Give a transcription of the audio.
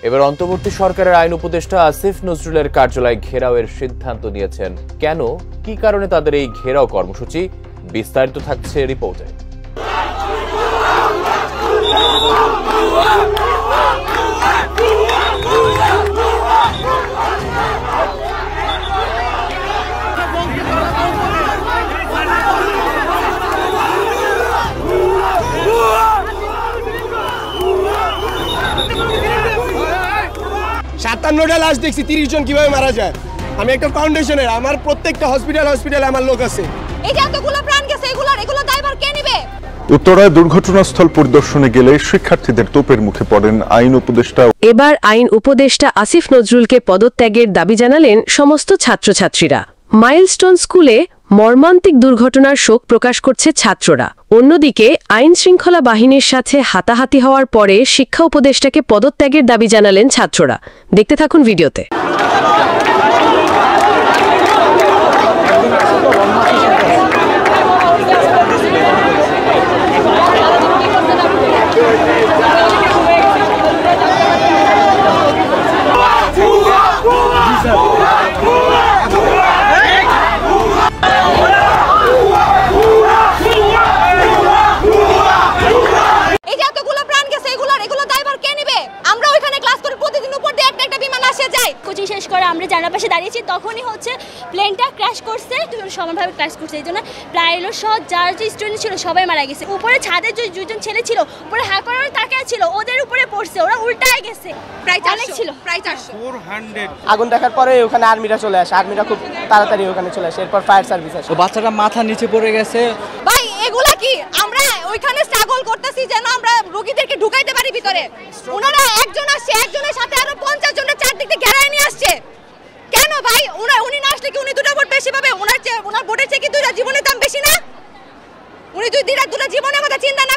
এবার অন্তর্বর্তী সরকারের আইন উপদেষ্টা আসিফ নজরুলের কার্যালয় ঘেরাওয়ের সিদ্ধান্ত নিয়েছেন। কেন, কি কারণে তাদের এই ঘেরাও কর্মসূচি, বিস্তারিত থাকছে রিপোর্টে। সাতান্নটা লাশ দেখছি, 30 জন কিভাবে মারা যায়। আমি একটা ফাউন্ডেশনের, আমার প্রত্যেকটা হসপিটালে আমার লোক আছে। এই যে এতগুলো প্রাণ গেছে, এগুলো দায়ভার কে নেবে? উত্তরায় দুর্ঘটনাস্থল পরিদর্শনে গেলে শিক্ষার্থীদের তোপের মুখে পড়েন আইন উপদেষ্টা। এবার আইন উপদেষ্টা আসিফ নজরুলকে পদত্যাগের দাবি জানালেন সমস্ত ছাত্রছাত্রীরা। মাইলস্টোন স্কুলে মর্মান্তিক দুর্ঘটনার শোক প্রকাশ করছে ছাত্ররা। অন্যদিকে আইন শৃঙ্খলা বাহিনীর সাথে হাতাহাতি হওয়ার পরে শিক্ষা উপদেষ্টাকে পদত্যাগের দাবি জানালেন ছাত্ররা। দেখতে থাকুন ভিডিওতে। কোচিং শেষ করে আমরা জানার পাশে দাঁড়িয়েছি, তখনই হচ্ছে প্লেনটা ক্র্যাশ করছে, সমানভাবে ক্র্যাশ করছে। এই জন্য প্রায় সব যার যে স্টুডেন্ট ছিল সবাই মারা গেছে। উপরে ছাদের যে দুজন ছেলে ছিল উপরে হ্যাঁ করে তাকিয়ে ছিল, ওদের উপরে পড়ছে, ওরা উল্টায় গেছে। প্রায় 400 ছিল, প্রায় 400। আগুন দেখার পরে ওখানে আর্মিরা চলে আসে, আর্মিরা খুব তাড়াতাড়ি ওখানে চলে আসে, এরপর ফায়ার সার্ভিস আসে। বাচ্চাটা মাথা নিচে পড়ে গেছে। ভাই এগুলা কি আমরা ওইখানে স্ট্রাগল করতেছি যেন আমরা রোগীদেরকে ঢুকাইতে পারি ভিতরে। ওনারা একজন আসছে, একজনের সাথে আরো 50 জনের চারদিক থেকে ঘেরায় নিয়ে আসছে। কেন ভাই? উনি না আসলে কি উনি দুটো ভোট বেশি পাবে? ওনার ভোটের চেয়ে কি দুইটা জীবনের দাম বেশি না? উনি দুইটা জীবনের কথা চিন্তা না